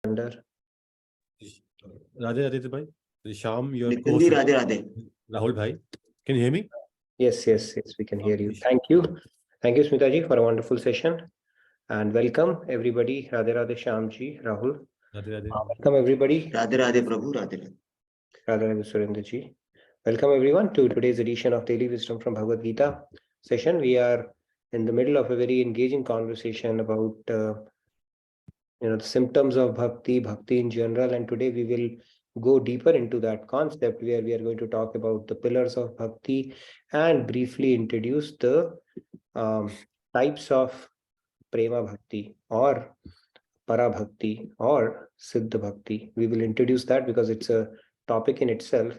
Under Radhe Radhe bhai. Sham, your Nitin ji, Radhe Radhe. Rahul bhai. Can you hear me? yes, we can hear you. Thank you, Smita ji, for a wonderful session, and welcome everybody. Radhe Radhe Shyam ji, Rahul. Radhe Radhe. Welcome everybody. Radhe Radhe Prabhu, Radhe Radhe. Radhe Radhe Surendra ji. Welcome everyone to today's edition of Daily Wisdom from Bhagavad Gita session. We are in the middle of a very engaging conversation about the symptoms of bhakti in general, and today we will go deeper into that concept where we are going to talk about the pillars of bhakti and briefly introduce the types of prema bhakti or para bhakti or siddha bhakti. We will introduce that because it's a topic in itself,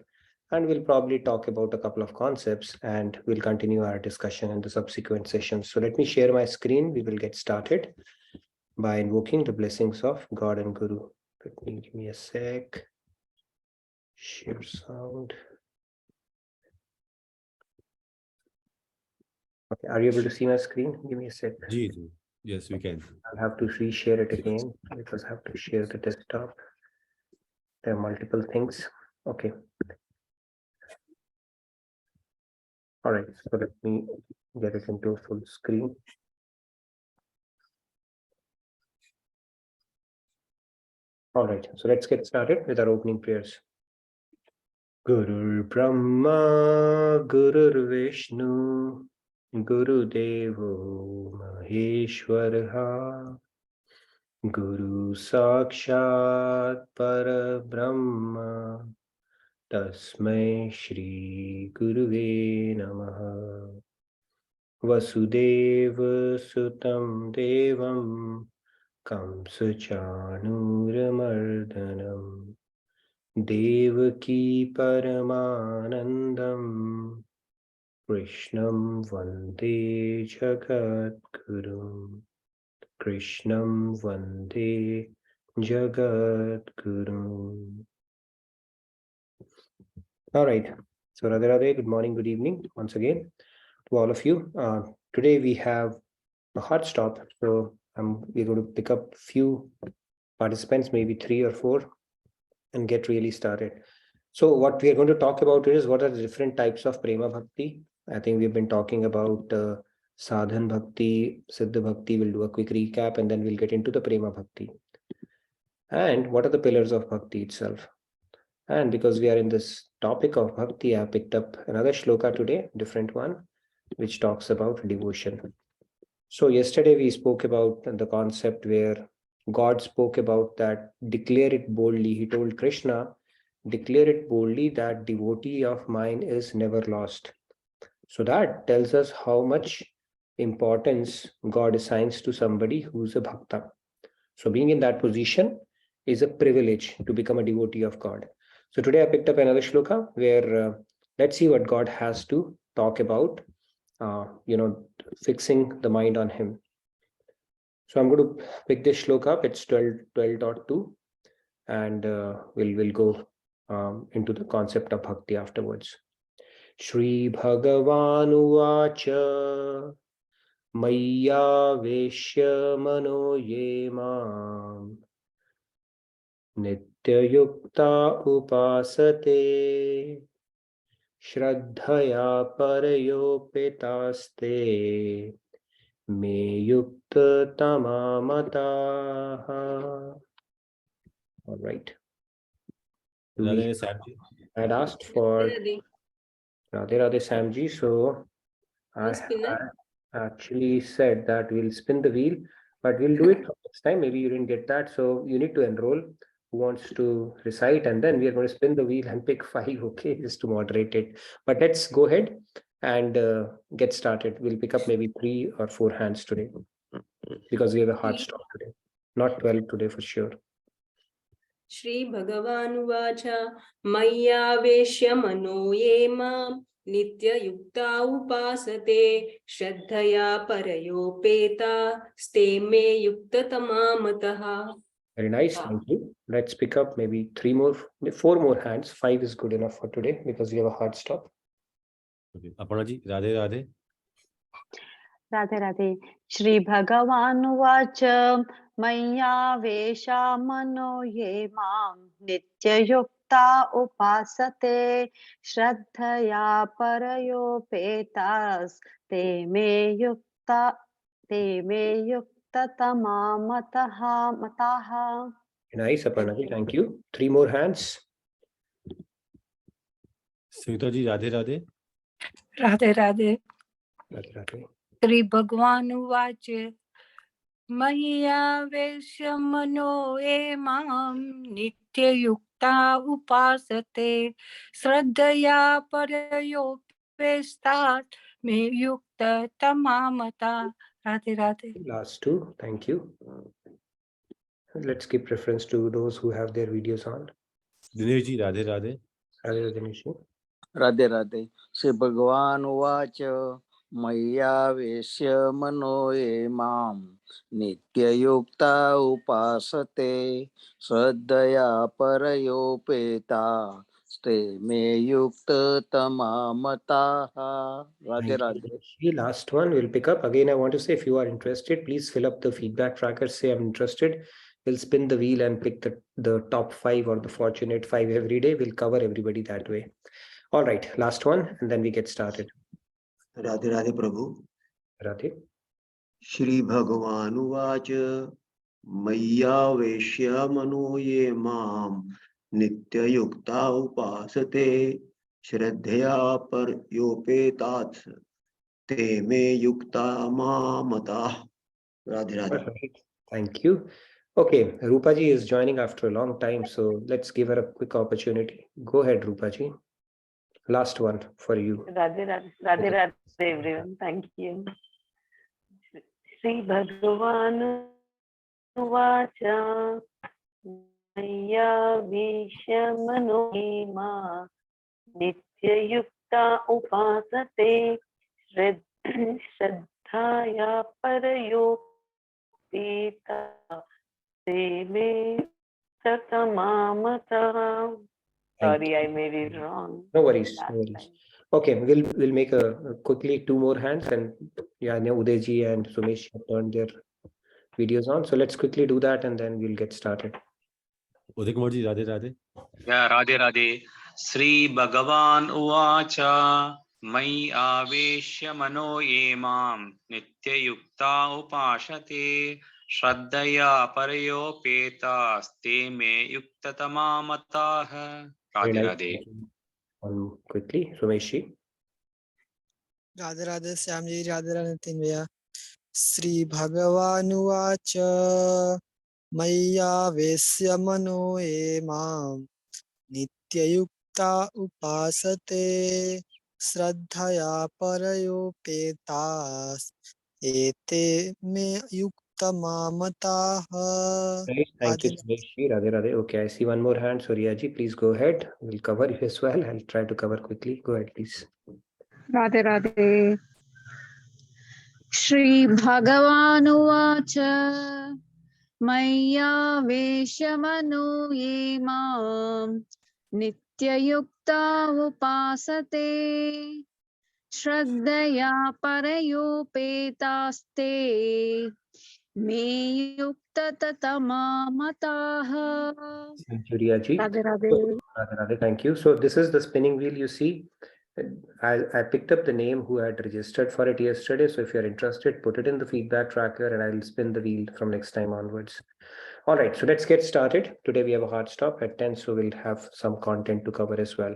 and we'll probably talk about a couple of concepts and we'll continue our discussion in the subsequent sessions. So let me share my screen. We will get started by invoking the blessings of God and Guru. Give me a sec. Share sound. Okay, are you able to see my screen? Give me a sec. Yes, we can. I'll have to reshare it again because I have to share the desktop. There are multiple things. Okay. All right, so let me get it into full screen. All right, so let's get started with our opening prayers. Guru Brahma, Guru Vishnu, Guru Devo Maheshwara, Guru Sakshat Parabrahma, Tasmai Shri Guruve Namaha. Vasudeva Sutam Devam Kamsa Chanuramardanam Devaki Paramanandam Krishnam Vande Jagadgurum. Krishnam Vande Jagadgurum. All right. So Radhe Radhe, good morning, good evening once again to all of you. Today we have a hard stop. So we're going to pick up few participants, maybe 3 or 4, and get really started. So what we are going to talk about is what are the different types of prema bhakti. I think we've been talking about sadhan bhakti, siddha bhakti. We'll do a quick recap and then we'll get into the prema bhakti. And what are the pillars of bhakti itself? And because we are in this topic of bhakti, I picked up another shloka today, different one, which talks about devotion. So yesterday we spoke about the concept where God spoke about that, declare it boldly. He told Krishna, declare it boldly that devotee of mine is never lost. So that tells us how much importance God assigns to somebody who's a bhakta. So being in that position is a privilege to become a devotee of God. So today I picked up another shloka where let's see what God has to talk about, fixing the mind on him. So I'm going to pick this shloka up. It's 12.2, and we'll go into the concept of bhakti afterwards. Shri Bhagavan Uvacha Maya Veshya Mano Yemam Nitya Yukta Upasate Shraddhaya Parayopitaste Me Yukta Tamamataha. All right. I had asked for Radhe Radhe Samji, so I actually said that we'll spin the wheel, but we'll do it next time. Maybe you didn't get that, so you need to enroll who wants to recite, and then we are going to spin the wheel and pick 5, okay, just to moderate it. But let's go ahead and get started. We'll pick up maybe 3 or 4 hands today because we have a hard stop today. Not 12 today for sure. Shri Bhagavan Uvacha Maya Veshya Mano Yemam Nitya Yukta Upasate Shraddhaya Parayopeta Ste Me Yukta Tamamataha. Very nice, thank you. Let's pick up maybe 4 more hands. 5 is good enough for today because we have a hard stop. Okay. Aparna ji, Radhe Radhe. Radhe Radhe. Shri Bhagavan Uvacha मय्यावेशा मनो ये मां नित्ययुक्ता उपासते श्रद्धया परयोपेतास्ते मे युक्ततमा मताः. Nice, Aparna ji. Thank you. 3 more hands. Sunita ji, Radhe Radhe. Radhe Radhe. Radhe Radhe. Shri भगवान उवाच मय्यावेश्य मनो ये मां नित्ययुक्ता उपासते श्रद्धया परयोपेतास्ते मे युक्ततमा मताः. Radhe Radhe. Last 2. Thank you. Let's give preference to those who have their videos on. Dinesh ji, Radhe Radhe. Radhe Radhe, Dinesh ji. Radhe Radhe. Shri भगवान उवाच मय्यावेश्य मनो ये मां नित्ययुक्ता उपासते श्रद्धया परयोपेतास्ते मे युक्ततमा मताः. Radhe Radhe. Last one we'll pick up. Again, I want to say, if you are interested, please fill up the feedback tracker. Say I'm interested. We'll spin the wheel and pick the top 5 or the fortunate 5 every day. We'll cover everybody that way. All right, last one, and then we get started. Radhe Radhe Prabhu. Radhe. Shri भगवान उवाच मय्यावेश्य मनो ये मां नित्ययुक्ता उपासते श्रद्धया परयोपेतास्ते मे युक्ततमा मताः. Radhe Radhe. Right. Thank you. Okay, Rupa ji is joining after a long time, so let's give her a quick opportunity. Go ahead, Rupa ji. Last one for you. Radhe Radhe everyone. Thank you. Shri Bhagavan Uvacha Maya Mano Ma Nityayukta Upasate Shraddhaya Parayopita Deme Satamamata. Sorry, I made it wrong. No worries, no worries. Okay, we'll make a quickly 2 more hands, and yeah, now Uday ji and Sumesh have turned their videos on. So let's quickly do that, and then we'll get started. Uday Kumar ji, Radhe Radhe. Yeah, Radhe Radhe. Sri Bhagavan Uvacha Mai Aveshya Mano Ye Mam Nityayukta Upashate Shraddhaya Parayopetaste Me Yuktatama Mataha. Very Radhe nice. Radhe. Quickly, Sumesh ji. Radhe Radhe Shyam ji. Radhe Radhe Nitin भैया. श्री भगवानुवाच मय्यावेश्य मनो ये मां नित्ययुक्ता उपासते श्रद्धया परयोपेतास्ते मे युक्ततमा मताः. Right. Thank you, Sumesh ji. Radhe Radhe. Okay, I see one more hand. Surya ji, please go ahead. We'll cover you as well. I'll try to cover quickly. Go ahead, please. Radhe Radhe. Shri भगवानुवाच मय्यावेश्य मनो ये मां नित्ययुक्ता उपासते श्रद्धया परयोपेतास्ते मे युक्ततमा मताः. Surya ji. Radhe Radhe. Radhe Radhe. Thank you. So this is the spinning wheel you see. I picked up the name who had registered for it yesterday. So if you're interested, put it in the feedback tracker and I'll spin the wheel from next time onwards. All right, so let's get started. Today we have a hard stop at 10, so we'll have some content to cover as well.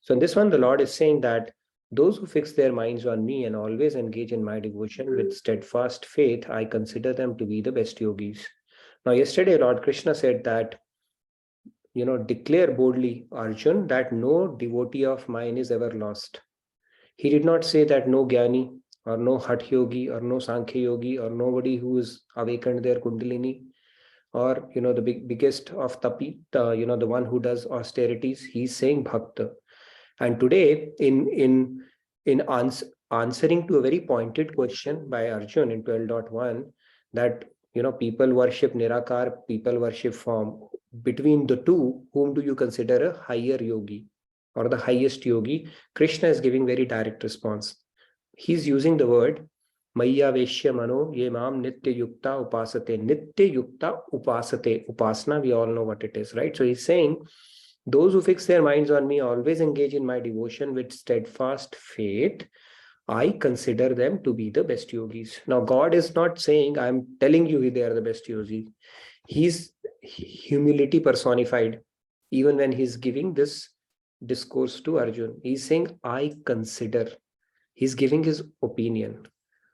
So in this one, the Lord is saying that those who fix their minds on me and always engage in my devotion with steadfast faith, I consider them to be the best yogis. Now, yesterday, Lord Krishna said that, declare boldly, Arjun, that no devotee of mine is ever lost. He did not say that no Gyani or no Hatha Yogi or no Sankhya Yogi or nobody who is awakened their Kundalini or, the biggest of Tapi, the one who does austerities. He's saying Bhakta. And today, in answering to a very pointed question by Arjun in 12.1, that, people worship Nirakar, people worship form. Between the two, whom do you consider a higher yogi or the highest yogi? Krishna is giving very direct response. He's using the word Maya Veshya Mano Ye Mam Nitya Yukta Upasate. Nitya Yukta Upasate. Upasana, we all know what it is, right? So he's saying, those who fix their minds on me, always engage in my devotion with steadfast faith, I consider them to be the best yogis. Now, God is not saying, I'm telling you they are the best yogis. He's humility personified. Even when he's giving this discourse to Arjun, he's saying, I consider. He's giving his opinion.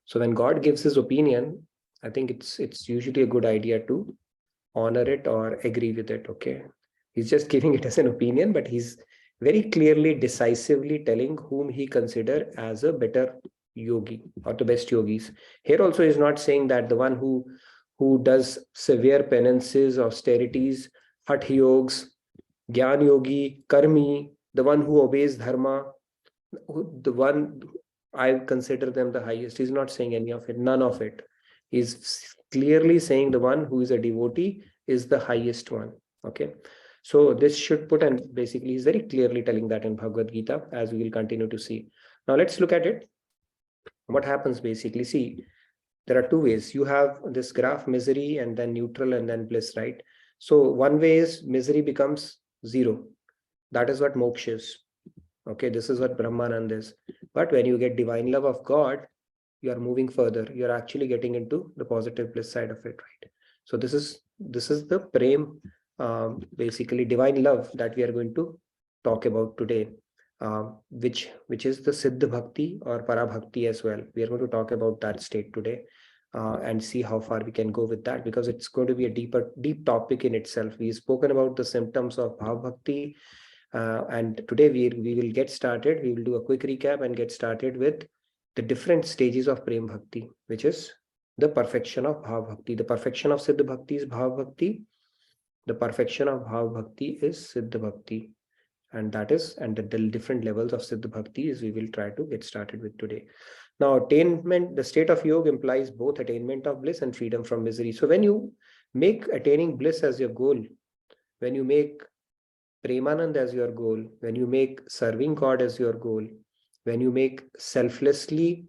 So when God gives his opinion, I think it's usually a good idea to honor it or agree with it. Okay. He's just giving it as an opinion, but he's very clearly, decisively telling whom he consider as a better yogi or the best yogis. Here also is not saying that the one who does severe penances, austerities, hatha yogs, gyan yogi, karmi, the one who obeys dharma, the one I consider them the highest. He's not saying any of it, none of it. He's clearly saying the one who is a devotee is the highest one. Okay. So this should put, and basically he's very clearly telling that in Bhagavad Gita, as we will continue to see. Now let's look at it. What happens basically? See, there are two ways. You have this graph, misery and then neutral and then bliss, right? So one way is misery becomes zero. That is what moksha is. Okay, this is what Brahmanand is. But when you get divine love of God, you are moving further. You're actually getting into the positive bliss side of it, right? So this is the prem, basically divine love that we are going to talk about today, which is the Siddha Bhakti or Para Bhakti as well. We are going to talk about that state today, and see how far we can go with that, because it's going to be a deep topic in itself. We've spoken about the symptoms of Bhav Bhakti, and today we will get started. We will do a quick recap and get started with the different stages of Prem Bhakti, which is the perfection of Bhav Bhakti. The perfection of Siddha Bhakti is Bhav Bhakti. The perfection of Bhav Bhakti is Siddha Bhakti. And the different levels of Siddha Bhakti is we will try to get started with today. Now, attainment, the state of yoga implies both attainment of bliss and freedom from misery. So when you make attaining bliss as your goal, when you make Premanand as your goal, when you make serving God as your goal, when you make selflessly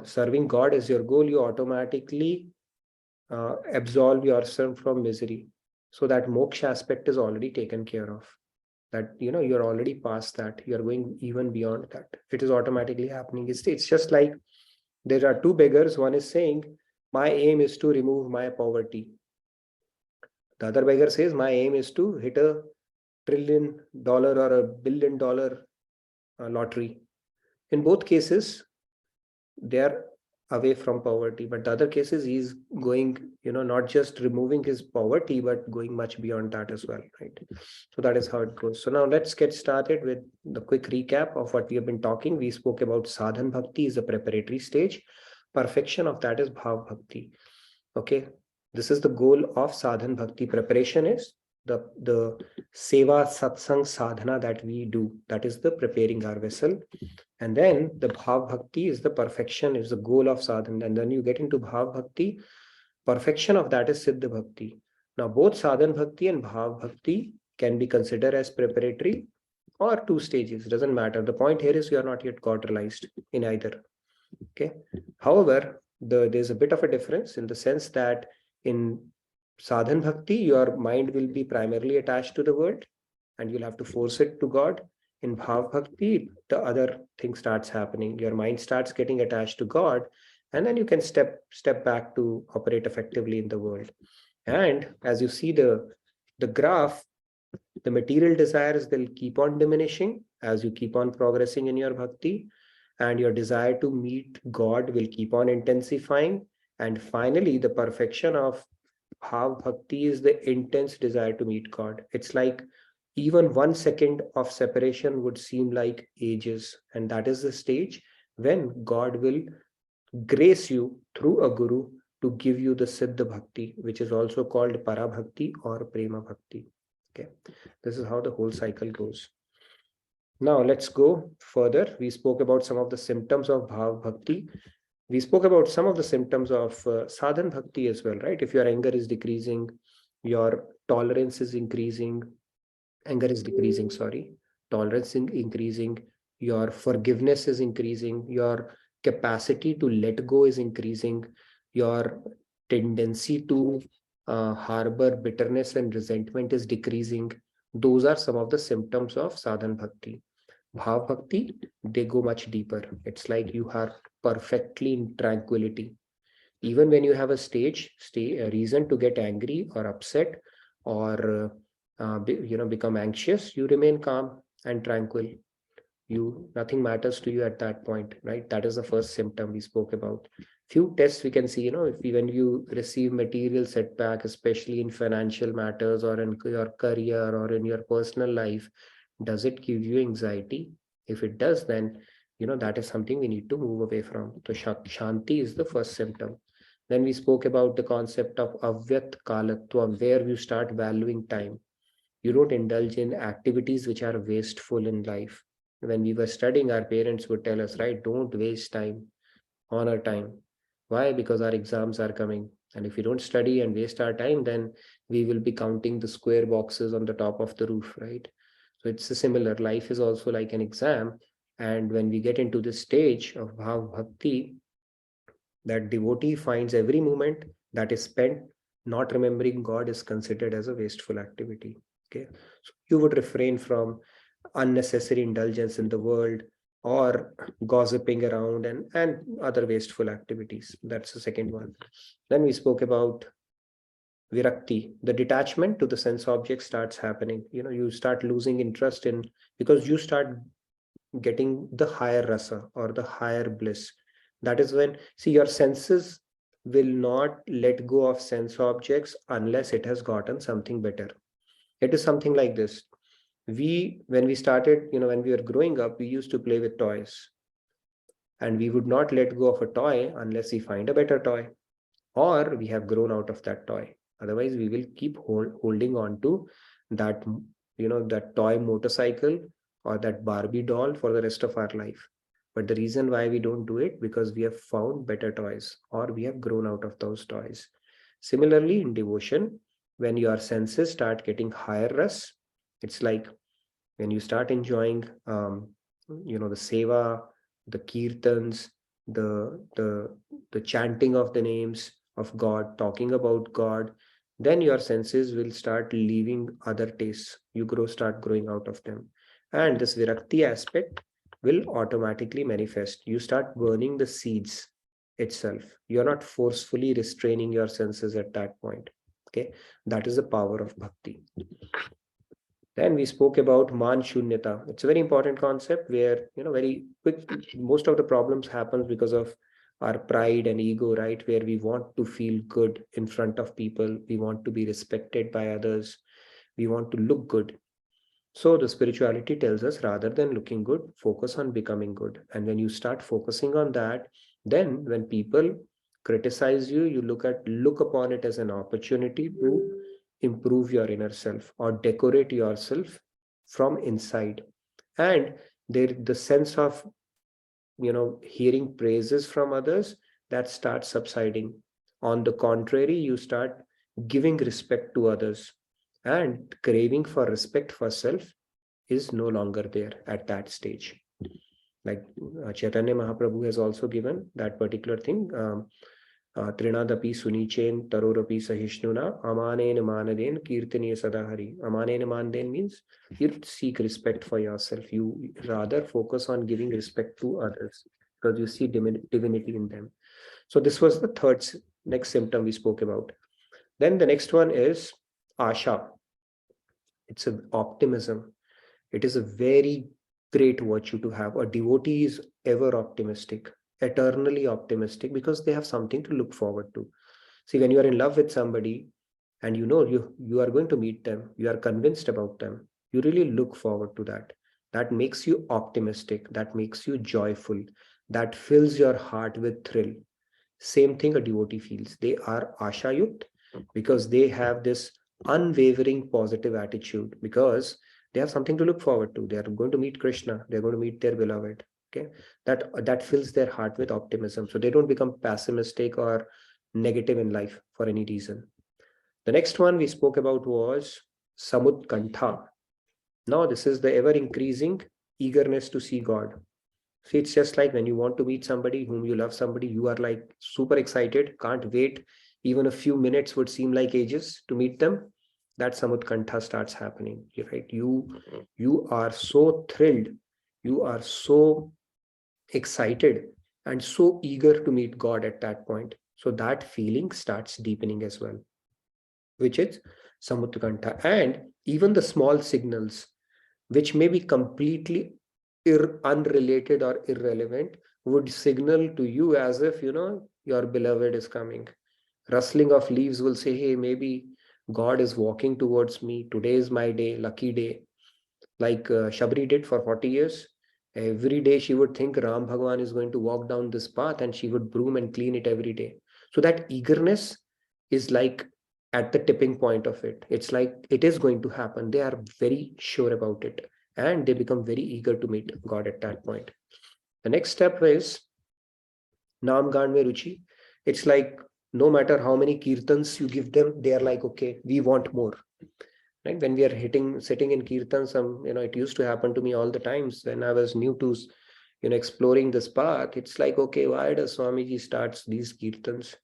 serving God as your goal, you automatically absolve yourself from misery. So that moksha aspect is already taken care of. That, you're already past that. You're going even beyond that. It is automatically happening. It's just like there are two beggars. One is saying, my aim is to remove my poverty. The other beggar says, my aim is to hit $1 trillion or $1 billion lottery. In both cases, they are away from poverty, but the other cases he's going, not just removing his poverty, but going much beyond that as well, right? So that is how it goes. So now let's get started with the quick recap of what we have been talking. We spoke about Sadhan Bhakti is the preparatory stage. Perfection of that is Bhav Bhakti. Okay, this is the goal of Sadhan Bhakti. Preparation is the seva satsang sadhana that we do. That is the preparing our vessel. And then the Bhav Bhakti is the perfection, is the goal of sadhana. And then you get into Bhav Bhakti. Perfection of that is Siddha Bhakti. Now both Sadhan Bhakti and Bhav Bhakti can be considered as preparatory or two stages. Doesn't matter. The point here is you are not yet cauterized in either. Okay. However, there's a bit of a difference in the sense that in Sadhan Bhakti, your mind will be primarily attached to the world and you'll have to force it to God. In Bhav Bhakti, the other thing starts happening. Your mind starts getting attached to God, and then you can step back to operate effectively in the world. And as you see the graph, the material desires, they'll keep on diminishing as you keep on progressing in your bhakti, and your desire to meet God will keep on intensifying. And finally, the perfection of Bhav Bhakti is the intense desire to meet God. It's like even 1 second of separation would seem like ages. And that is the stage when God will grace you through a guru to give you the Siddha Bhakti, which is also called Para Bhakti or Prema Bhakti. Okay, this is how the whole cycle goes. Now let's go further. We spoke about some of the symptoms of Bhav Bhakti. We spoke about some of the symptoms of Sadhan Bhakti as well, right? If your anger is decreasing, your tolerance is increasing, tolerance is increasing, your forgiveness is increasing, your capacity to let go is increasing, your tendency to harbor bitterness and resentment is decreasing. Those are some of the symptoms of sadhan bhakti. Bhav bhakti, they go much deeper. It's like you are perfectly in tranquility. Even when you have a reason to get angry or upset or become anxious, you remain calm and tranquil. Nothing matters to you at that point, right? That is the first symptom we spoke about. Few tests we can see, when you receive material setback, especially in financial matters or in your career or in your personal life, does it give you anxiety? If it does, then that is something we need to move away from. So shanti is the first symptom. Then we spoke about the concept of avyat kalatvam, where you start valuing time. You don't indulge in activities which are wasteful in life. When we were studying, our parents would tell us, right, don't waste time, honor time. Why? Because our exams are coming. And if we don't study and waste our time, then we will be counting the square boxes on the top of the roof, right? So it's a similar. Life is also like an exam. And when we get into this stage of Bhav Bhakti, that devotee finds every moment that is spent not remembering God is considered as a wasteful activity. Okay. So you would refrain from unnecessary indulgence in the world or gossiping around and other wasteful activities. That's the second one. Then we spoke about virakti, the detachment to the sense object starts happening. You start losing interest in, because you start getting the higher rasa or the higher bliss. That is when, see, your senses will not let go of sense objects unless it has gotten something better. It is something like this. When we started, when we were growing up, we used to play with toys, and we would not let go of a toy unless we find a better toy or we have grown out of that toy. Otherwise, we will keep holding on to that, that toy motorcycle or that Barbie doll for the rest of our life. But the reason why we don't do it, because we have found better toys or we have grown out of those toys. Similarly, in devotion, when your senses start getting higher ras, it's like when you start enjoying, the seva, the kirtans, the chanting of the names of God, talking about God, then your senses will start leaving other tastes. You start growing out of them. And this virakti aspect will automatically manifest. You start burning the seeds itself. You're not forcefully restraining your senses at that point. Okay, that is the power of bhakti. Then we spoke about man shunyata. It's a very important concept where, very quick, most of the problems happens because of our pride and ego, right? Where we want to feel good in front of people. We want to be respected by others. We want to look good. So the spirituality tells us, rather than looking good, focus on becoming good. And when you start focusing on that, then when people criticize you, you look upon it as an opportunity to improve your inner self or decorate yourself from inside. And the sense of, hearing praises from others, that starts subsiding. On the contrary, you start giving respect to others, and craving for respect for self is no longer there at that stage. Like Chaitanya Mahaprabhu has also given that particular thing. Trinadapi sunichen tarorapi sahishnuna amanen manaden kirtaniya sadahari. Amanen manaden means you seek respect for yourself. You rather focus on giving respect to others because you see divinity in them. So this was the next symptom we spoke about. Then the next one is asha. It's an optimism. It is a very great virtue to have. A devotee is ever optimistic, eternally optimistic, because they have something to look forward to. See, when you are in love with somebody and you are going to meet them, you are convinced about them, you really look forward to that. That makes you optimistic, that makes you joyful, that fills your heart with thrill. Same thing a devotee feels. They are ashayukt because they have this unwavering positive attitude, because they have something to look forward to. They are going to meet Krishna. They're going to meet their beloved. Okay, that fills their heart with optimism. So they don't become pessimistic or negative in life for any reason. The next one we spoke about was samutkantha. Now this is the ever increasing eagerness to see God. See, it's just like when you want to meet somebody whom you love, somebody, you are like super excited, can't wait. Even a few minutes would seem like ages to meet them. That samutkantha starts happening, right? You are so thrilled, you are so excited and so eager to meet God at that point. So that feeling starts deepening as well, which is samutkantha. And even the small signals, which may be completely unrelated or irrelevant, would signal to you as if, your beloved is coming. Rustling of leaves will say, hey, maybe God is walking towards me. Today is my day, lucky day. Like Shabri did for 40 years. Every day she would think Ram Bhagwan is going to walk down this path, and she would broom and clean it every day. So that eagerness is like at the tipping point of it. It's like it is going to happen. They are very sure about it, and they become very eager to meet God at that point. The next step is Naam Gaan Mein Ruchi. It's like no matter how many kirtans you give them, they are like, okay, we want more. Right? When we are sitting in kirtan, it used to happen to me all the times when I was new to, exploring this path. It's like, okay, why does Swamiji starts these kirtans?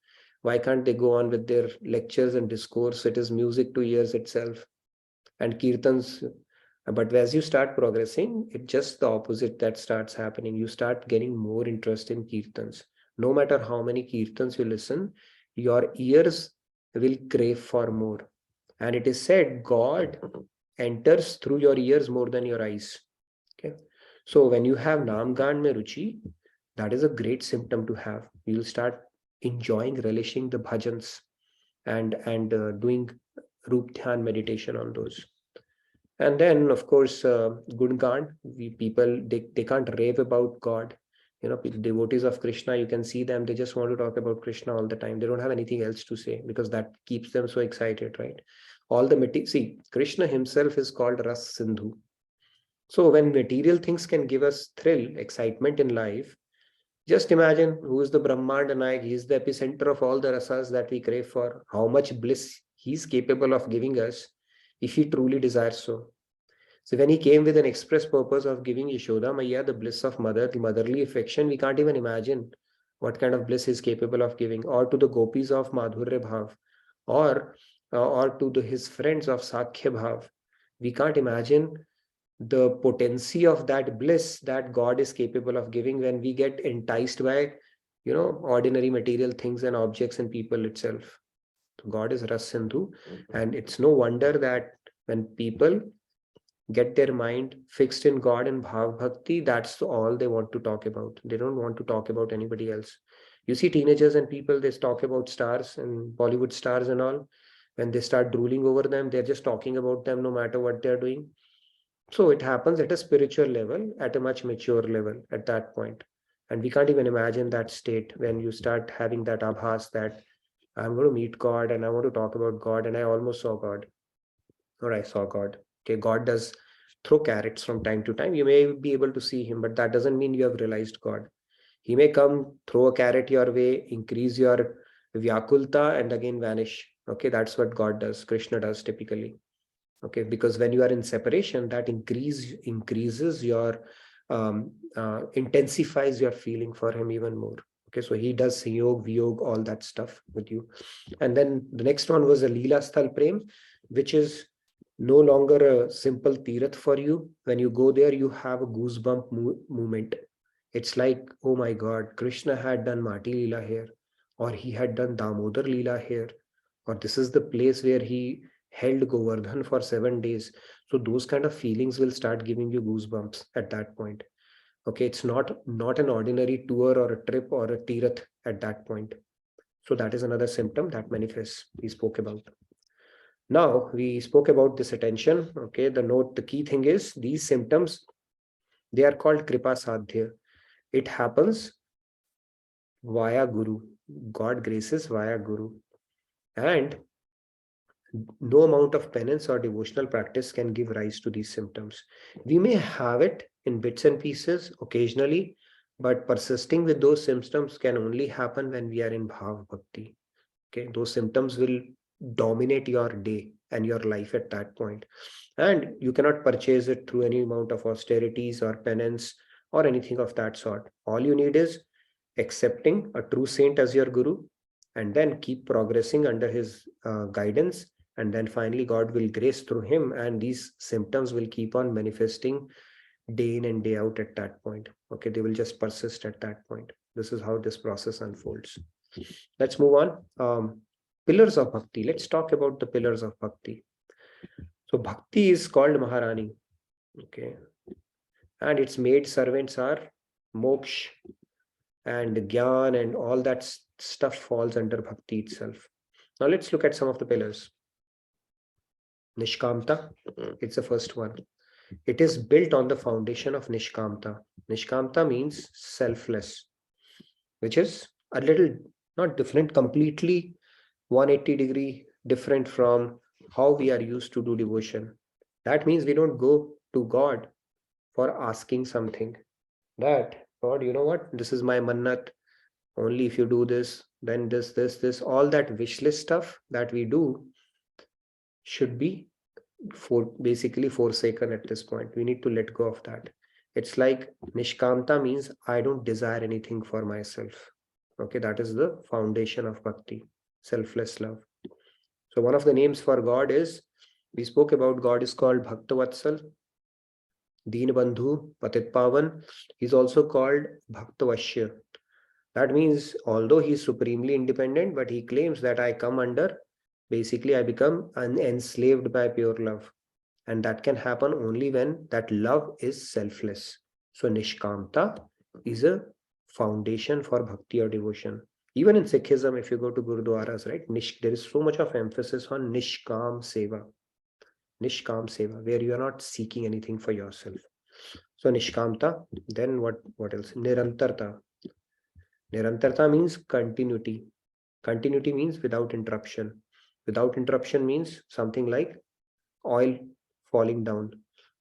Why can't they go on with their lectures and discourse? It is music to ears itself. And kirtans, but as you start progressing, it's just the opposite that starts happening. You start getting more interest in kirtans. No matter how many kirtans you listen, your ears will crave for more. And it is said God enters through your ears more than your eyes. Okay. So when you have Naam Gaan Mein Ruchi, that is a great symptom to have. You'll start enjoying, relishing the bhajans and doing Roop Dhyan meditation on those. And then, of course, Gungan, people, they can't rave about God. Devotees of Krishna, you can see them, they just want to talk about Krishna all the time. They don't have anything else to say because that keeps them so excited, right? See, Krishna himself is called Ras Sindhu. So when material things can give us thrill, excitement in life, just imagine who is the Brahmanda Nayak. He is the epicenter of all the rasas that we crave for. How much bliss he's capable of giving us if he truly desires so. So when he came with an express purpose of giving Yashoda Maya the bliss of mother, the motherly affection, we can't even imagine what kind of bliss he's capable of giving, or to the gopis of Madhurya Bhav, or to his friends of Sakhya Bhav. We can't imagine the potency of that bliss that God is capable of giving when we get enticed by, ordinary material things and objects and people itself. God is Ras Sindhu, and it's no wonder that when people get their mind fixed in God and Bhav Bhakti, that's all they want to talk about. They don't want to talk about anybody else. You see teenagers and people, they talk about stars and Bollywood stars and all. When they start drooling over them, they're just talking about them no matter what they're doing. So it happens at a spiritual level, at a much mature level at that point. And we can't even imagine that state when you start having that abhas that I'm going to meet God and I want to talk about God and I almost saw God, or I saw God. Okay, God does throw carrots from time to time. You may be able to see him, but that doesn't mean you have realized God. He may come, throw a carrot your way, increase your vyakulta, and again vanish. Okay, that's what God does, Krishna does typically. Okay, because when you are in separation, that increases your intensifies your feeling for him even more. Okay, so he does yog, viyog, all that stuff with you. And then the next one was a Leela Sthal Prem, which is no longer a simple tirath for you. When you go there, you have a goosebump movement. It's like, oh my God, Krishna had done Mati Leela here, or he had done Damodar Leela here, or this is the place where he held Govardhan for 7 days. So those kind of feelings will start giving you goosebumps at that point. Okay, it's not an ordinary tour or a trip or a tirath at that point. So that is another symptom that manifests, we spoke about. Now we spoke about this attention. Okay, the key thing is these symptoms, they are called Kripa Sadhya. It happens via Guru. God graces via Guru. And no amount of penance or devotional practice can give rise to these symptoms. We may have it in bits and pieces occasionally, but persisting with those symptoms can only happen when we are in Bhav Bhakti. Okay, those symptoms will dominate your day and your life at that point. And you cannot purchase it through any amount of austerities or penance or anything of that sort. All you need is accepting a true saint as your guru, and then keep progressing under his guidance, and then finally God will grace through him, and these symptoms will keep on manifesting day in and day out at that point. Okay, they will just persist at that point. This is how this process unfolds. Let's move on. Pillars of bhakti. Let's talk about the pillars of bhakti. So bhakti is called Maharani. Okay, and its maid servants are moksha and gyan, and all that stuff falls under bhakti itself. Now let's look at some of the pillars. Nishkamta, it's the first one. It is built on the foundation of Nishkamta. Nishkamta means selfless, which is a little not different, completely 180-degree different from how we are used to do devotion. That means we don't go to God for asking something. That, God, you know what? This is my mannat. Only if you do this, then this, all that wish list stuff that we do should be basically forsaken at this point. We need to let go of that. It's like Nishkamta means I don't desire anything for myself. Okay, that is the foundation of bhakti, selfless love. So one of the names for God is, we spoke about God is called Bhaktavatsal, Deenbandhu, Patit Pavan. He's also called Bhaktavashya. That means although he's supremely independent, but he claims that I come under, basically I become enslaved by pure love. And that can happen only when that love is selfless. So Nishkamta is a foundation for bhakti or devotion. Even in Sikhism, if you go to Gurudwaras, right, there is so much of emphasis on Nishkam Seva. Nishkam Seva, where you are not seeking anything for yourself. So Nishkamta, then what else? Nirantarta. Nirantarta means continuity. Continuity means without interruption. Without interruption means something like oil falling down.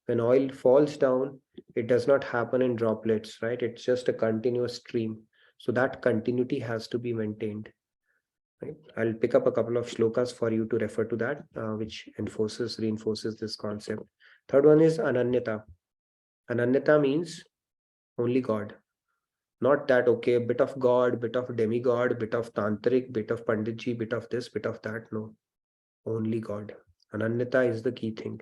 When oil falls down, it does not happen in droplets, right? It's just a continuous stream. So that continuity has to be maintained. Right? I'll pick up a couple of shlokas for you to refer to that, which reinforces this concept. Third one is Ananyata. Ananyata means only God. Not that, okay, a bit of God, bit of demigod, bit of tantric, bit of panditji, bit of this, bit of that. No, only God. Ananyata is the key thing.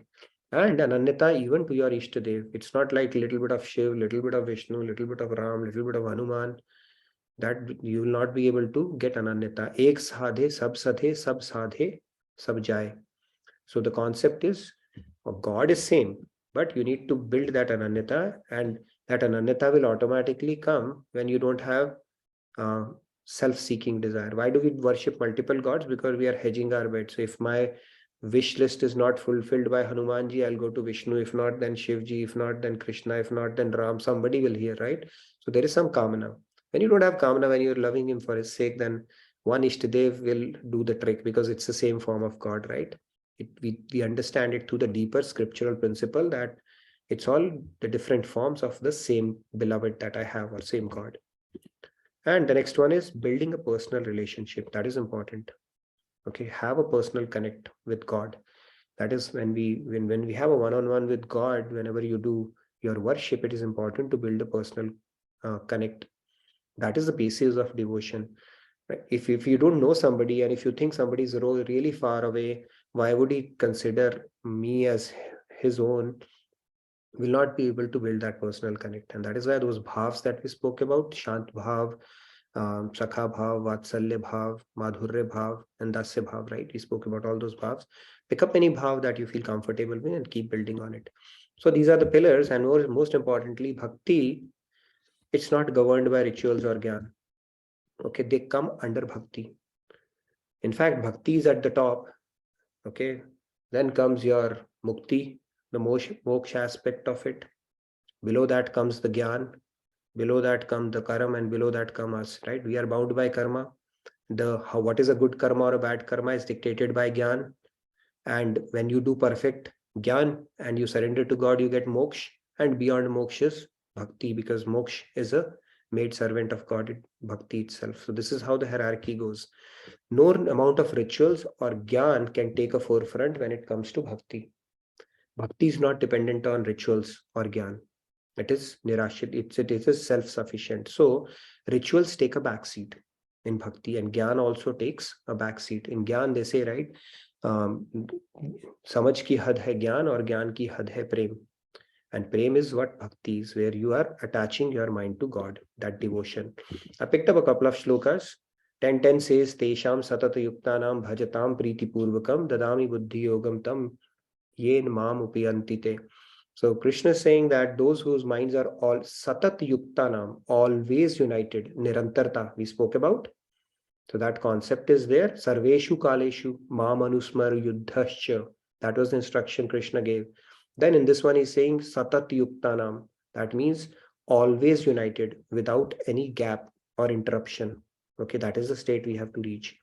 And Ananyata even to your Ishtadev. It's not like little bit of Shiv, little bit of Vishnu, little bit of Ram, little bit of Hanuman. That you will not be able to get Ananyata. Ek sadhe, sab sadhe, sab jaye. So the concept is, God is same, but you need to build that Ananyata, and that Ananyata will automatically come when you don't have self-seeking desire. Why do we worship multiple gods? Because we are hedging our bets. So if my wish list is not fulfilled by Hanumanji, I'll go to Vishnu. If not, then Shivji. If not, then Krishna. If not, then Ram. Somebody will hear, right? So there is some kamana. When you don't have kamana, when you're loving him for his sake, then one Ishtadev will do the trick, because it's the same form of God, right? We understand it through the deeper scriptural principle that it's all the different forms of the same beloved that I have, or same God. And the next one is building a personal relationship. That is important. Okay, have a personal connect with God. That is when we have a one-on-one with God, whenever you do your worship, it is important to build a personal connect. That is the basis of devotion. Right? If you don't know somebody, and if you think somebody is really far away, why would he consider me as his own? Will not be able to build that personal connect. And that is why those bhavs that we spoke about, Shant Bhav, Sakha Bhav, Vatsalya Bhav, Madhurya Bhav, and Dasya Bhav, right? We spoke about all those bhavs. Pick up any bhav that you feel comfortable with and keep building on it. So these are the pillars, and most importantly, bhakti, it's not governed by rituals or gyan. Okay, they come under bhakti. In fact, bhakti is at the top. Okay, then comes your mukti, the moksha aspect of it. Below that comes the gyan. Below that comes the karma, and below that come us, right? We are bound by karma. What is a good karma or a bad karma is dictated by gyan. And when you do perfect gyan and you surrender to God, you get moksha, and beyond moksha is bhakti, because moksha is a maid servant of God, bhakti itself. So this is how the hierarchy goes. No amount of rituals or gyan can take a forefront when it comes to bhakti. Bhakti is not dependent on rituals or gyan. It is nirashit, it is self-sufficient. So rituals take a backseat in bhakti, and gyan also takes a backseat. In gyan, they say, right, samajh ki had hai gyan aur gyan ki had hai prem. And prem is what bhakti is, where you are attaching your mind to God, that devotion. I picked up a couple of shlokas. 10:10 says, Tesham satata yuktanam bhajatam priti purvakam dadami buddhi yogam tam yen mam upayantite. So Krishna is saying that those whose minds are all satat yuktanam, always united, nirantarta, we spoke about. So that concept is there. Sarveshu kaleshu mam anusmar yuddhascha. That was the instruction Krishna gave. Then in this one he's saying satat yuktanam. That means always united without any gap or interruption. Okay, that is the state we have to reach.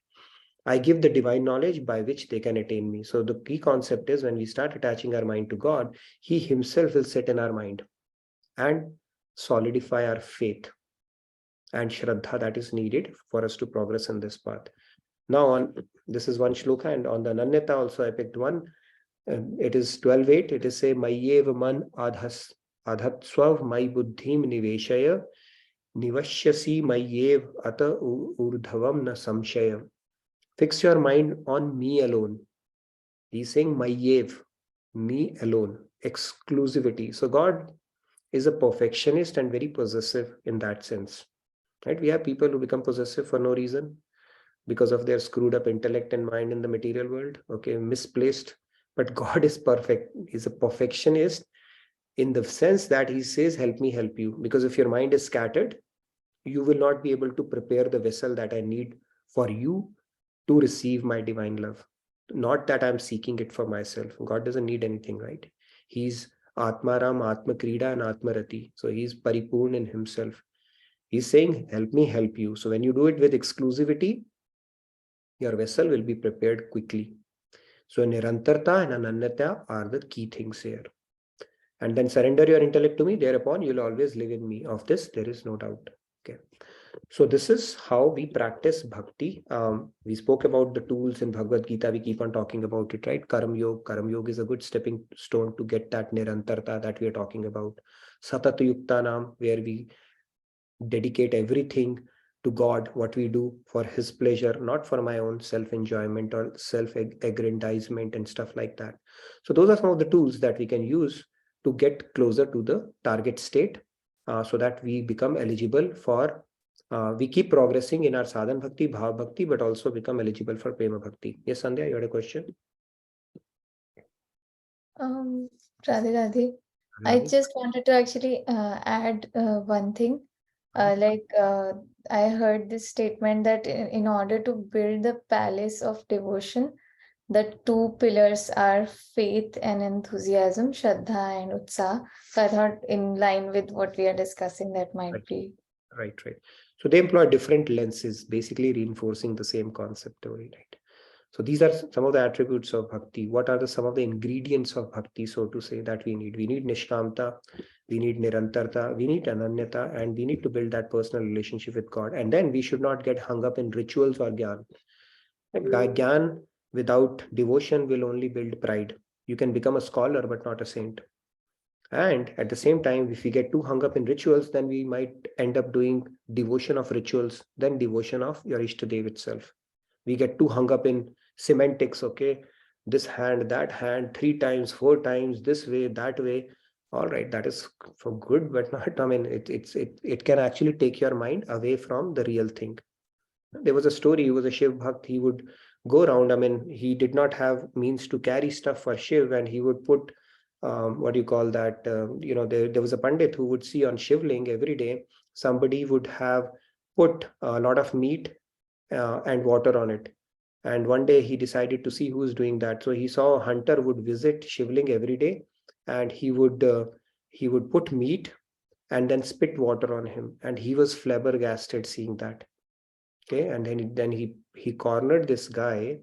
I give the divine knowledge by which they can attain me. So the key concept is when we start attaching our mind to God, He Himself will sit in our mind and solidify our faith and shraddha that is needed for us to progress in this path. Now on, this is one shloka, and on the Ananyata also I picked one. It is 12:8. It is say, Mayyev man adhatswav may buddhim niveshaya nivashyasi mayyev ata urdhavam na samshaya. Fix your mind on me alone. He's saying Mayyev, me alone, exclusivity. So God is a perfectionist and very possessive in that sense. Right? We have people who become possessive for no reason because of their screwed up intellect and mind in the material world. Okay, misplaced. But God is perfect. He's a perfectionist in the sense that He says, help me help you. Because if your mind is scattered, you will not be able to prepare the vessel that I need for you to receive my divine love. Not that I'm seeking it for myself. God doesn't need anything, right? He's Atmaram, Atma Krida, and Atmarati. So He's Paripurn in Himself. He's saying, help me help you. So when you do it with exclusivity, your vessel will be prepared quickly. So Nirantarta and Ananyata are the key things here. And then surrender your intellect to me, thereupon you'll always live in me. Of this, there is no doubt. Okay. So this is how we practice bhakti. We spoke about the tools in Bhagavad Gita. We keep on talking about it, right? Karam Yoga. Karam Yoga is a good stepping stone to get that Nirantarta that we are talking about. Satat Yuktanam, where we dedicate everything to God, what we do for His pleasure, not for my own self-enjoyment or self-aggrandizement and stuff like that. So those are some of the tools that we can use to get closer to the target state, so that we become eligible for, we keep progressing in our sadhan bhakti, bhav bhakti, but also become eligible for prema bhakti. Yes, Sandhya, you had a question? Radhe Radhe. I just wanted to actually add one thing. I heard this statement that in order to build the palace of devotion, the two pillars are faith and enthusiasm, Shraddha and Utsaha. So I thought in line with what we are discussing, that might be. Right. So they employ different lenses, basically reinforcing the same concept only, right? So these are some of the attributes of bhakti. What are some of the ingredients of bhakti, so to say, that we need? We need nishkamta, we need nirantarta, we need ananyata, and we need to build that personal relationship with God. And then we should not get hung up in rituals or gyan. Gyan without devotion will only build pride. You can become a scholar, but not a saint. And at the same time, if we get too hung up in rituals, then we might end up doing devotion of rituals, then devotion of your Ishtadev itself. We get too hung up in semantics, okay? This hand, that hand, 3 times, 4 times, this way, that way. All right, that is for good, but not, I mean, it can actually take your mind away from the real thing. There was a story, he was a Shiv Bhakt, he would go around, I mean, he did not have means to carry stuff for Shiv, and he would put, what do you call that, there was a Pandit who would see on Shivling every day, somebody would have put a lot of meat and water on it. And one day he decided to see who's doing that. So he saw a hunter would visit Shivling every day, and he would put meat and then spit water on him. And he was flabbergasted seeing that. Okay, and then he cornered this guy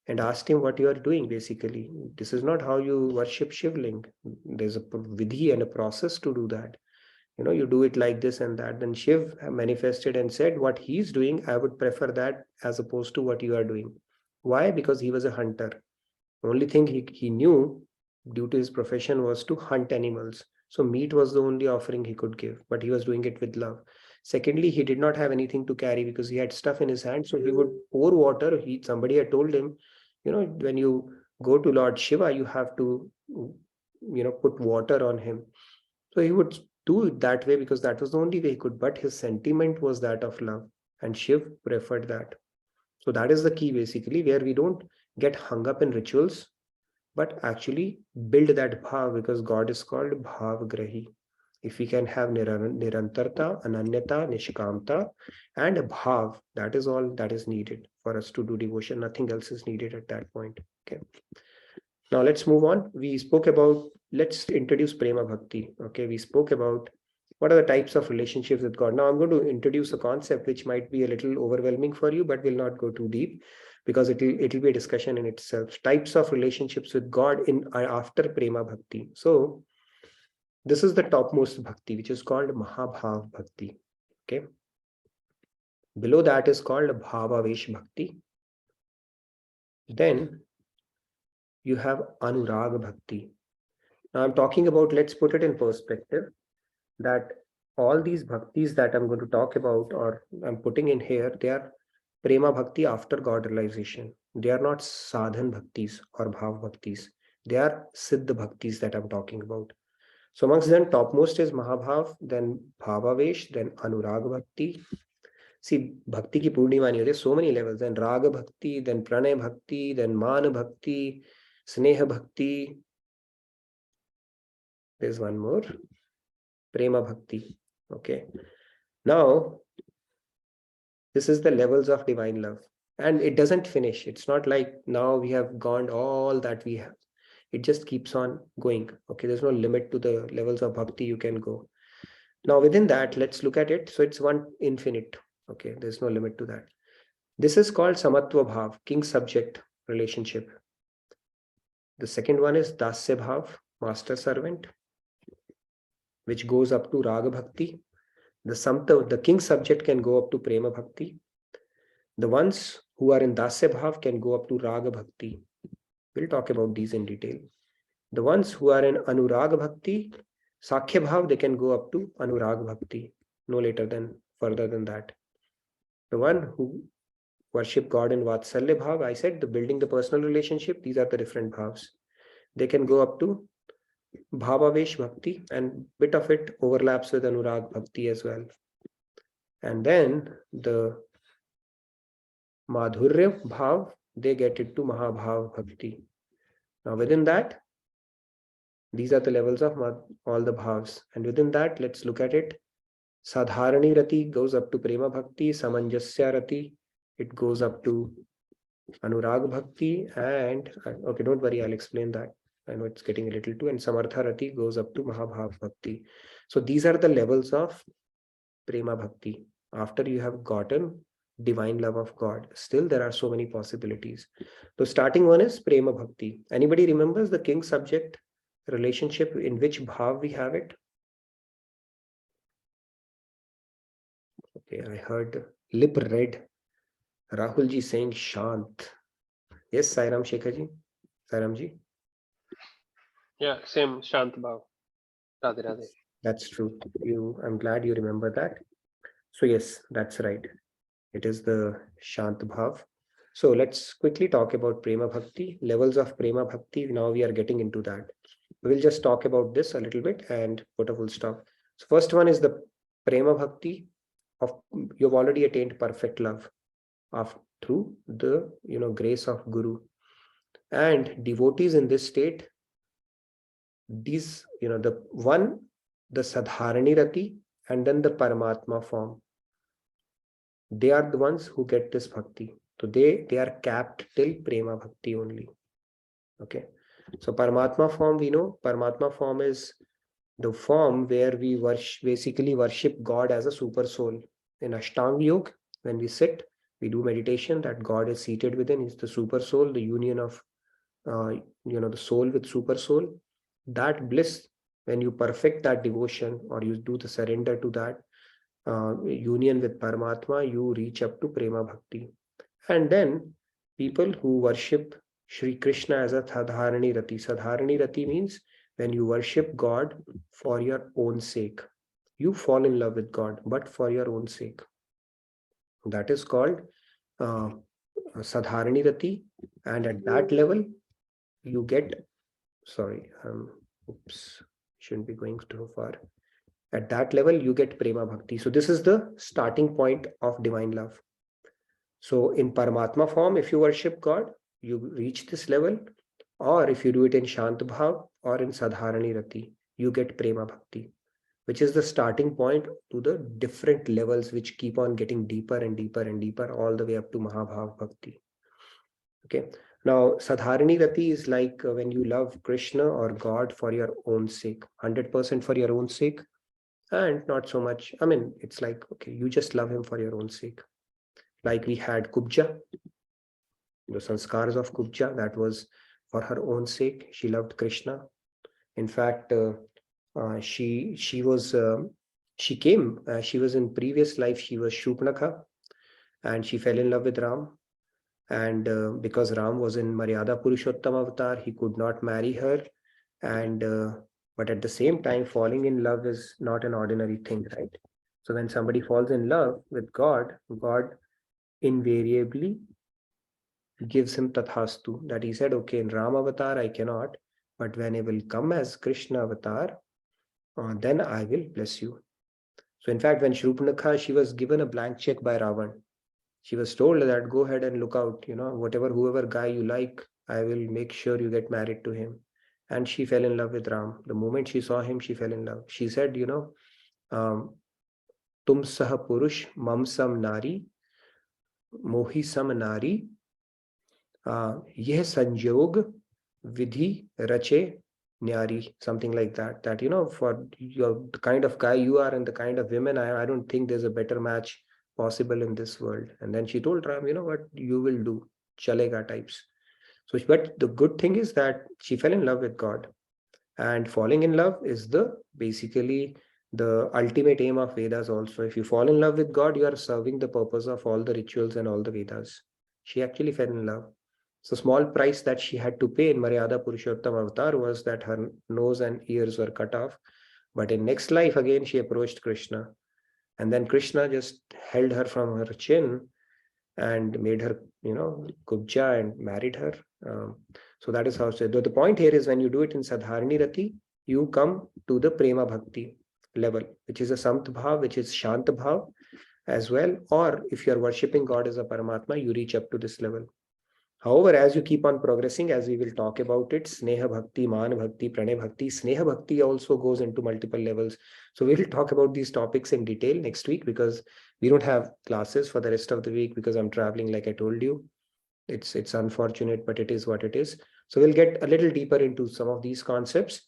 and asked him what you are doing. Basically, this is not how you worship Shivling. There's a vidhi and a process to do that. You do it like this and that. Then Shiv manifested and said, what he's doing, I would prefer that as opposed to what you are doing. Why? Because he was a hunter. The only thing he knew due to his profession was to hunt animals. So meat was the only offering he could give, but he was doing it with love. Secondly, he did not have anything to carry because he had stuff in his hand. So he would pour water. Somebody had told him, when you go to Lord Shiva, you have to, put water on him. So he would do it that way because that was the only way he could. But his sentiment was that of love, and Shiv preferred that. So that is the key, basically, where we don't get hung up in rituals, but actually build that bhav, because God is called bhav grahi. If we can have nirantarta, ananyata, nishkamta, and bhav, that is all that is needed for us to do devotion. Nothing else is needed at that point. Okay. Now let's move on. We spoke about, let's introduce prema bhakti. Okay. We spoke about what are the types of relationships with God. Now I'm going to introduce a concept which might be a little overwhelming for you, but will not go too deep because it'll be a discussion in itself. Types of relationships with God in after prema bhakti. So this is the topmost bhakti, which is called Mahabhav Bhakti. Okay. Below that is called Bhavavesh Bhakti. Then you have Anurag Bhakti. Now I'm talking about, let's put it in perspective, that all these bhaktis that I'm going to talk about, or I'm putting in here, they are prema bhakti after God realization. They are not sadhan bhaktis or bhav bhaktis. They are siddha bhaktis that I'm talking about. So amongst them, topmost is Mahabhav, then Bhavavesh, then Anurag Bhakti. See, Bhakti ki Purnima, there's so many levels. Then Raga Bhakti, then Pranay Bhakti, then Man Bhakti, Sneha Bhakti. There's one more, Prema Bhakti. Okay. Now, this is the levels of divine love. And it doesn't finish. It's not like now we have gone all that we have. It just keeps on going. Okay, there's no limit to the levels of bhakti you can go. Now within that, let's look at it. So it's one infinite. Okay, there's no limit to that. This is called Samatva Bhav, king-subject relationship. The second one is Dasya Bhav, master-servant, which goes up to Raga Bhakti. The king-subject can go up to Prema Bhakti. The ones who are in Dasya Bhav can go up to Raga Bhakti. We'll talk about these in detail. The ones who are in Anurag Bhakti, Sakhya Bhav, they can go up to Anurag Bhakti, no later than, further than that. The one who worship God in Vatsalya Bhav, I said, the building the personal relationship, these are the different bhavs. They can go up to Bhavavesh Bhakti, and bit of it overlaps with Anurag Bhakti as well. And then the Madhurya Bhav, they get it to Mahabhav Bhakti. Now within that, these are the levels of all the bhavs. And within that, let's look at it. Sadharani Rati goes up to Prema Bhakti. Samanjasya Rati, it goes up to Anurag Bhakti. And okay, don't worry, I'll explain that. I know it's getting a little too. And Samartha Rati goes up to Mahabhav Bhakti. So these are the levels of Prema Bhakti. After you have gotten divine love of God, still there are so many possibilities. The starting one is Prema Bhakti. Anybody remembers the king subject relationship, in which bhav we have it? Okay, I heard lip red. Rahul ji saying Shant. Yes, Sairam Shekhar ji. Sairam ji. Yeah, same Shant Bhav. Radhe Radhe. That's true. I'm glad you remember that. So yes, that's right. It is the Shant Bhav. So let's quickly talk about Prema Bhakti, levels of Prema Bhakti. Now we are getting into that. We'll just talk about this a little bit and put a full stop. So first one is the Prema Bhakti of, you've already attained perfect love through the grace of Guru. And devotees in this state, these, the Sadharani Rati and then the Paramatma form, they are the ones who get this bhakti. So they are capped till Prema Bhakti only. Okay. So Paramatma form, we know Paramatma form is the form where we basically worship God as a super soul. In Ashtanga Yoga, when we sit, we do meditation that God is seated within, is the super soul, the union of the soul with super soul. That bliss, when you perfect that devotion or you do the surrender to that union with Paramatma, you reach up to Prema Bhakti. And then people who worship Shri Krishna as a Sadharani Rati. Sadharani Rati means when you worship God for your own sake. You fall in love with God, but for your own sake. That is called Sadharani Rati, and at that level, you get, sorry, oops, shouldn't be going too far. At that level, you get Prema Bhakti. So this is the starting point of divine love. So in Paramatma form, if you worship God, you reach this level, or if you do it in Shant Bhav or in Sadharani Rati, you get Prema Bhakti, which is the starting point to the different levels which keep on getting deeper and deeper and deeper all the way up to Mahabhav Bhakti. Okay. Now, Sadharani Rati is like when you love Krishna or God for your own sake, 100% for your own sake, and not so much. I mean, it's like, okay, you just love him for your own sake. Like we had Kubja, the sanskars of Kubja, that was for her own sake. She loved Krishna. In fact, she was in previous life, she was Shupnakha, and she fell in love with Ram. And because Ram was in Maryada Purushottam avatar, he could not marry her. And but at the same time, falling in love is not an ordinary thing, right? So when somebody falls in love with God, God invariably gives him tathastu, that he said, okay, in Ram avatar I cannot, but when I will come as Krishna avatar, then I will bless you. So in fact, when Shurpanakha, she was given a blank check by Ravan. She was told that go ahead and look out, whoever guy you like, I will make sure you get married to him. And she fell in love with Ram. The moment she saw him, she fell in love. She said, tum sah purush mam sam nari, mohi sam nari, yeh sanjog vidhi rache nyari, something like that. That, for the kind of guy you are and the kind of women I don't think there's a better match possible in this world. And then she told Ram, you know what you will do, chalega types. So, but the good thing is that she fell in love with God, and falling in love is basically the ultimate aim of Vedas also. If you fall in love with God, you are serving the purpose of all the rituals and all the Vedas. She actually fell in love. So small price that she had to pay in Maryada Purushottam avatar was that her nose and ears were cut off. But in next life, again, she approached Krishna. And then Krishna just held her from her chin and made her, kubja, and married her. So that is how. So the point here is when you do it in Sadharani Rati, you come to the Prema Bhakti level, which is a Samt Bhav, which is Shant Bhav as well. Or if you are worshipping God as a Paramatma, you reach up to this level. However, as you keep on progressing, as we will talk about it, Sneha Bhakti, Man Bhakti, Pranay Bhakti, Sneha Bhakti also goes into multiple levels. So we will talk about these topics in detail next week, because we don't have classes for the rest of the week because I'm traveling, like I told you. It's unfortunate, but it is what it is. So we'll get a little deeper into some of these concepts.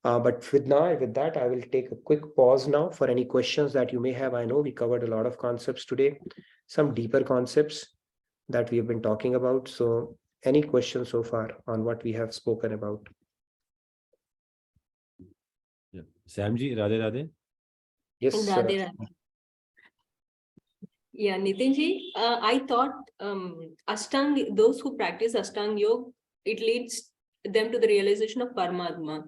But with that, I will take a quick pause now for any questions that you may have. I know we covered a lot of concepts today, some deeper concepts that we have been talking about. So any questions so far on what we have spoken about? Yeah. Sam ji, Radhe Radhe. Yes. Radhe Radhe. Yeah, Nitinji, I thought Ashtang, those who practice Ashtang Yoga, it leads them to the realization of Paramatma.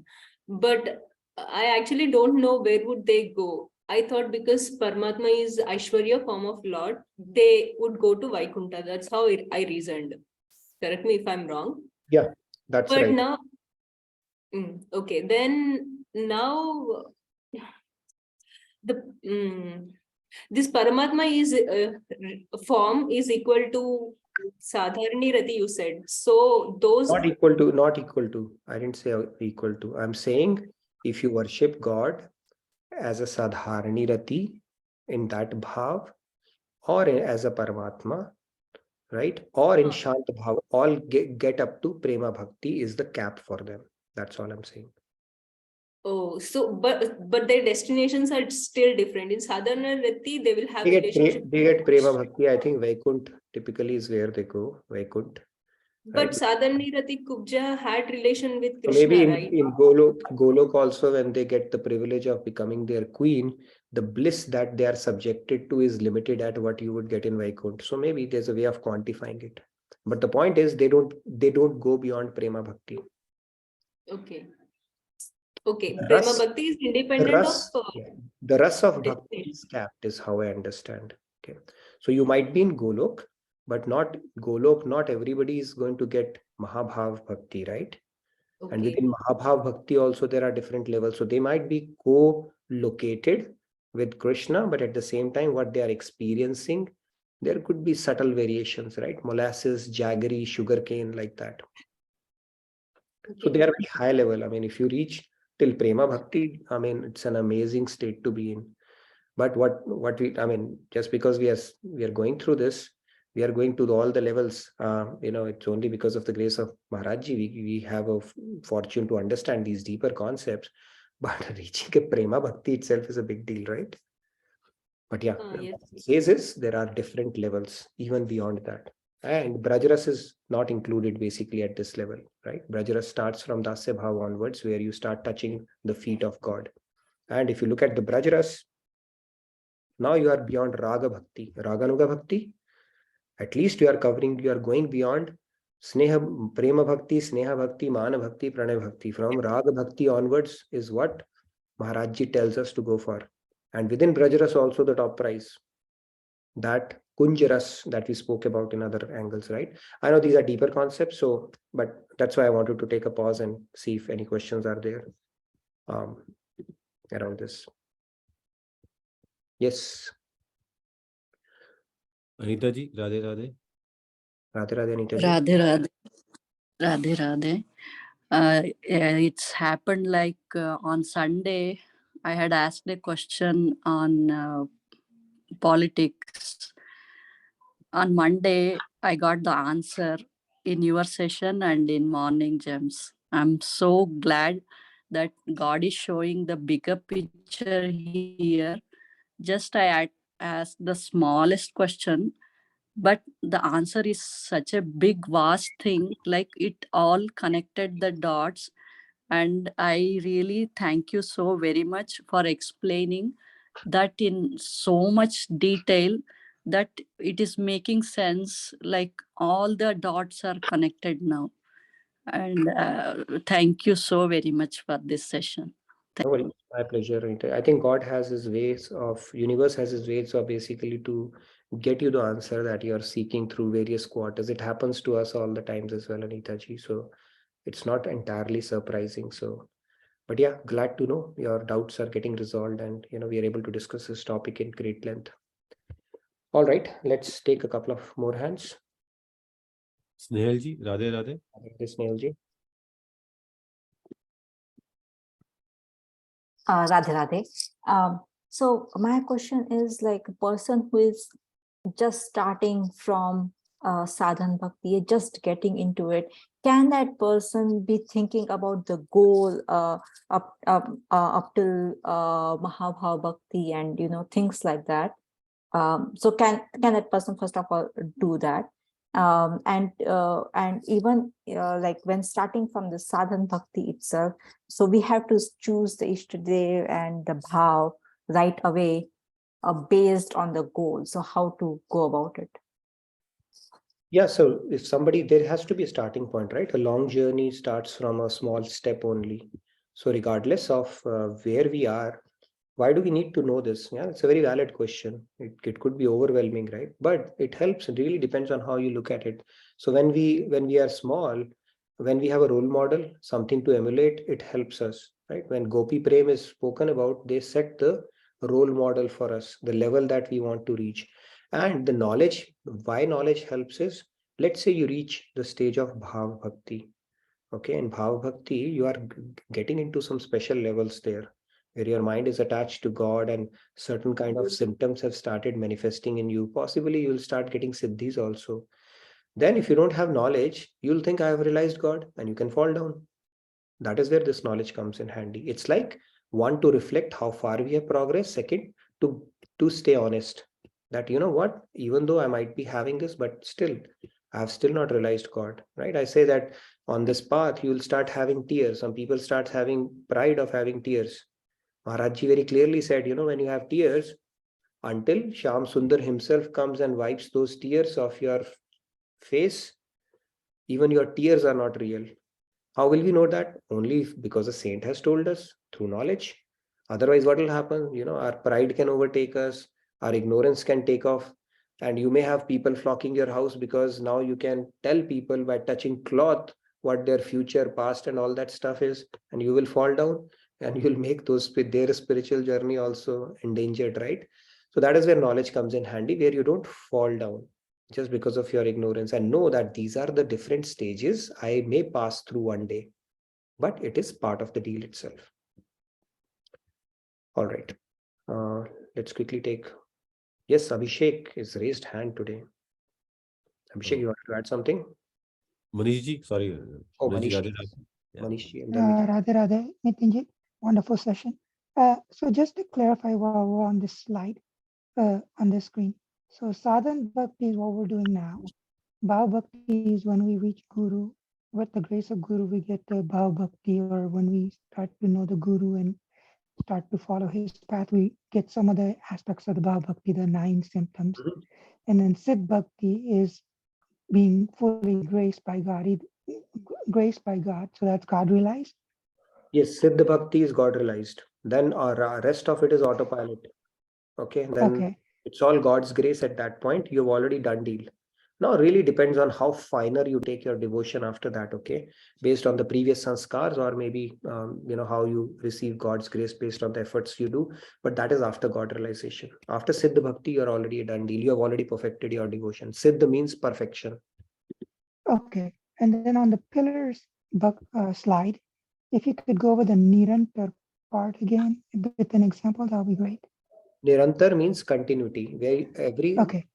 But I actually don't know where would they go. I thought because Paramatma is Aishwarya, form of Lord, they would go to Vaikuntha. That's how I reasoned. Correct me if I'm wrong. Yeah, that's but right. Now, okay, then now this Paramatma is form is equal to Sadharani Rati, you said. So those Not equal to. I didn't say equal to. I'm saying if you worship God as a Sadharani Rati in that bhav, or as a Paramatma, right? Or in Shant Bhav, all get up to Prema Bhakti is the cap for them. That's all I'm saying. Oh, so but their destinations are still different. In Sadharana Rati, they will have relationship. They get Prema Bhakti. I think Vaikunt typically is where they go. Vaikunt. But Sadharana Rati Kubja had relation with So Krishna, maybe right? in Golok also, when they get the privilege of becoming their queen, the bliss that they are subjected to is limited at what you would get in Vaikunt. So maybe there's a way of quantifying it. But the point is they don't go beyond Prema Bhakti. Okay. Okay, The Prema ras, Bhakti is the independent ras, of yeah, the ras of bhakti destination. is capped, is how I understand. Okay, so you might be in Golok, but not Golok. Not everybody is going to get Mahabhav Bhakti, right? And Okay. within Mahabhav Bhakti also there are different levels. So they might be co-located with Krishna, but at the same time, what they are experiencing, there could be subtle variations, right? Molasses, jaggery, sugarcane, like that. So they are very high level. I mean, if you reach till Prema Bhakti, I mean, it's an amazing state to be in. But what we, I mean, just because we are going through this, we are going to all the levels. It's only because of the grace of Maharajji we have a fortune to understand these deeper concepts. But reaching a Prema Bhakti itself is a big deal, right? But yeah, Yes. it says is there are different levels even beyond that. And Brajras is not included basically at this level, right? Brajras starts from Dasya Bhav onwards, where you start touching the feet of God. And if you look at the Brajras, now you are beyond Raga Bhakti, Raganuga Bhakti. At least you are going beyond Sneha, Prema Bhakti, Sneha Bhakti, Mana Bhakti, Pranay Bhakti. From Raga Bhakti onwards is what Maharajji tells us to go for. And within Brajras also the top prize, that Kunjaras that we spoke about in other angles, right? I know these are deeper concepts, but that's why I wanted to take a pause and see if any questions are there around this. Yes. Anita ji, Radhe Radhe. Radhe Radhe, Anita ji. Radhe Radhe. Radhe Radhe. It's happened like on Sunday, I had asked a question on politics. On Monday, I got the answer in your session and in Morning Gems. I'm so glad that God is showing the bigger picture here. Just I asked the smallest question, but the answer is such a big, vast thing. Like it all connected the dots. And I really thank you so very much for explaining that in so much detail that it is making sense, like all the dots are connected now. And thank you so very much for this session. No worries. My pleasure, Anita. I think God has his ways of, universe has his ways of basically to get you the answer that you're seeking through various quarters. It happens to us all the times as well, Anita ji. So it's not entirely surprising. So, but yeah, glad to know your doubts are getting resolved and we are able to discuss this topic in great length. All right, let's take a couple of more hands. Snehal ji, Radhe Radhe. Snehal ji. Radhe Radhe. So my question is like a person who is just starting from sadhan bhakti, just getting into it, can that person be thinking about the goal up till Mahabhav Bhakti and things like that? So can that person first of all do that? And even like when starting from the sadhan bhakti itself, so we have to choose the Ishtadev and the Bhav right away based on the goal. So how to go about it? Yeah, so if somebody, there has to be a starting point, right? A long journey starts from a small step only. So regardless of where we are, why do we need to know this? Yeah, it's a very valid question. It could be overwhelming, right? But it helps. It really depends on how you look at it. So when we are small, when we have a role model, something to emulate, it helps us, right? When Gopi Prem is spoken about, they set the role model for us, the level that we want to reach. And the knowledge, why knowledge helps is, let's say you reach the stage of Bhav Bhakti. Okay, in Bhav Bhakti, you are getting into some special levels there, where your mind is attached to God and certain kind of symptoms have started manifesting in you. Possibly you'll start getting siddhis also. Then if you don't have knowledge, you'll think I have realized God and you can fall down. That is where this knowledge comes in handy. It's like, one, to reflect how far we have progressed. Second, to stay honest that, what, even though I might be having this, but still, I have still not realized God, right? I say that on this path, you will start having tears. Some people start having pride of having tears. Maharajji very clearly said, when you have tears, until Shyam Sundar himself comes and wipes those tears off your face, even your tears are not real. How will we know that? Only because a saint has told us through knowledge. Otherwise, what will happen? Our pride can overtake us, our ignorance can take off, and you may have people flocking your house because now you can tell people by touching cloth what their future, past, and all that stuff is, and you will fall down and you'll make their spiritual journey also endangered, right? So that is where knowledge comes in handy, where you don't fall down just because of your ignorance, and know that these are the different stages I may pass through one day, but it is part of the deal itself. All right. Let's quickly take. Yes, Abhishek is raised hand today. Abhishek, you want to add something? Manish ji, sorry. Oh, Manish ji, Manish. Radhe Radhe. Yeah. Manish ji, and then Radhe Radhe, Nitinji, wonderful session. So just to clarify what we're on this slide, on the screen. So sadhan bhakti is what we're doing now. Bhav bhakti is when we reach Guru. With the grace of Guru, we get the Bhav bhakti, or when we start to know the Guru and start to follow his path, we get some of the aspects of the Bhav bhakti, the 9 symptoms. And then Siddh bhakti is being fully graced by God, graced by God. So that's God realized. yes, Siddha Bhakti is God realized. Then our rest of it is autopilot. Okay, then it's all God's grace at that point. You've already done deal. Now it really depends on how finer you take your devotion after that, okay? Based on the previous sanskars, or maybe, how you receive God's grace based on the efforts you do. But that is after God realization. After Siddha Bhakti, you're already a done deal. You have already perfected your devotion. Siddha means perfection. Okay. And then on the pillars slide, if you could go over the Nirantar part again with an example, that would be great. Nirantar means continuity, where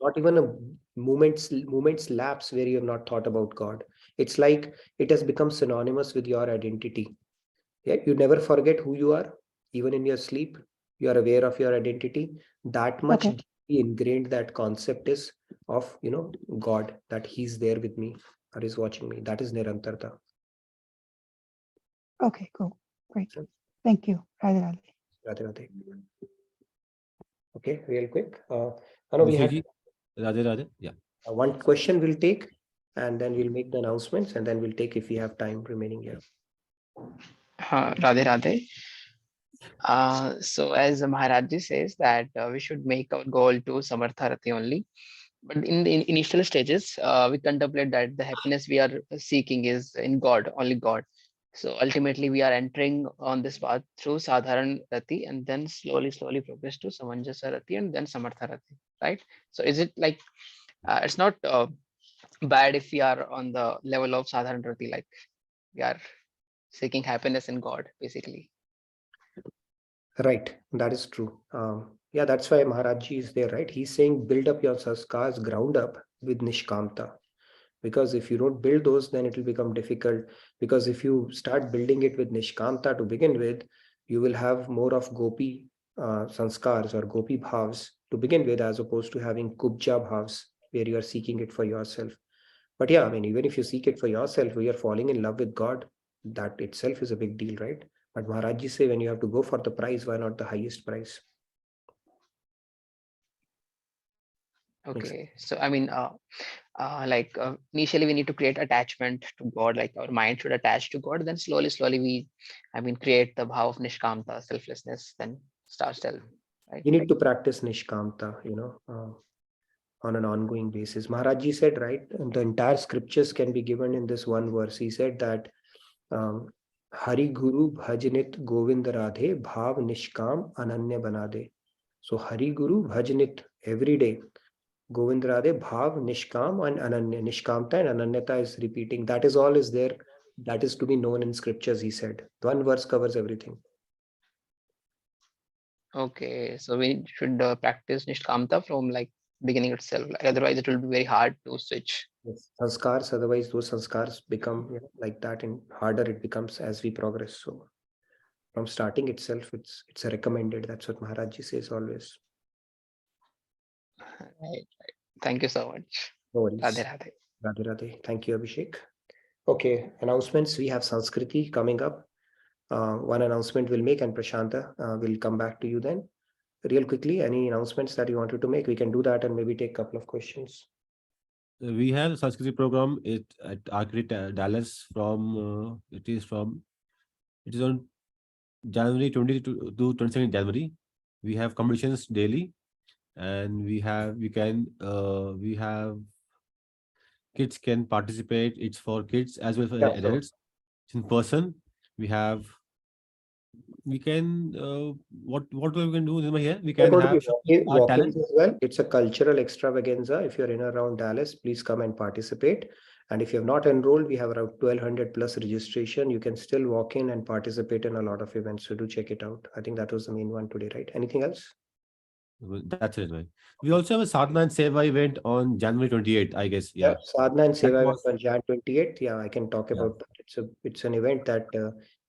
not even a moments lapse where you have not thought about God. It's like it has become synonymous with your identity. Yeah, you never forget who you are, even in your sleep. You are aware of your identity. That much deeply ingrained that concept is of God, that He's there with me or is watching me. That is Nirantarta. Okay, cool, great. Thank you. Radhe Radhe. Radhe Radhe. Okay, real quick. We had Radhe Radhe. Yeah. One question we'll take, and then we'll make the announcements, and then we'll take if we have time remaining here. Radhe Radhe. So as Maharajji says that we should make our goal to Samartharati only. But in the initial stages, we contemplate that the happiness we are seeking is in God, only God. So ultimately, we are entering on this path through Sadharan Rati, and then slowly progress to Samanjasa Rati, and then Samartha Rati, right? So is it like, it's not bad if we are on the level of Sadharan Rati, like we are seeking happiness in God, basically. Right, that is true. Yeah, that's why Maharajji is there, right? He's saying build up your sanskars ground up with Nishkamta. Because if you don't build those, then it will become difficult. Because if you start building it with Nishkamta to begin with, you will have more of Gopi sanskars or Gopi bhavs to begin with, as opposed to having Kubja bhavs, where you are seeking it for yourself. But yeah, I mean, even if you seek it for yourself, where you're falling in love with God, that itself is a big deal, right? But Maharajji say when you have to go for the prize, why not the highest prize? Okay, so I mean, initially we need to create attachment to God, like our mind should attach to God. Then slowly we, create the bhav of nishkamta, selflessness. Then start self. Right? You need to practice Nishkamta, on an ongoing basis. Maharajji said, right, the entire scriptures can be given in this one verse. He said that Hari Guru Bhajanit Govind Radhe Bhav Nishkam Ananya Banade. So Hari Guru Bhajanit every day. Govind Radhe Bhav Nishkam and Ananya. Nishkamta and Ananyata is repeating. That is all is there. That is to be known in scriptures, he said. One verse covers everything. Okay, so we should practice nishkamta from like beginning itself. Otherwise, it will be very hard to switch. Yes. Sanskars, otherwise those sanskars become like that, and harder it becomes as we progress. So from starting itself, it's a recommended. That's what Maharajji says always. Right. Thank you so much. No worries. Radhe Radhe. Radhe Radhe. Thank you, Abhishek. Okay, announcements. We have Sanskriti coming up. One announcement we'll make, and Prashanta will come back to you then. Real quickly, any announcements that you wanted to make, we can do that and maybe take a couple of questions. We have Sanskrit program at Arcade Dallas it is on January 20 to 22nd January. We have competitions daily, and we have kids can participate. It's for kids as well as for Yeah, so adults. It's in person. We can what we can do is here. We we're can going to be have our walk-ins talent. as well. It's a cultural extravaganza. If you're in around Dallas, please come and participate. And if you have not enrolled, we have around 1,200 plus registration. You can still walk in and participate in a lot of events. So do check it out. I think that was the main one today, right? Anything else? That's it, right? We also have a Sadhana and Seva event on January 28th, I guess. Yeah, Yeah. Sadhana and That Seva event was on Jan 28th. Yeah, I can talk yeah. about that. It's an event that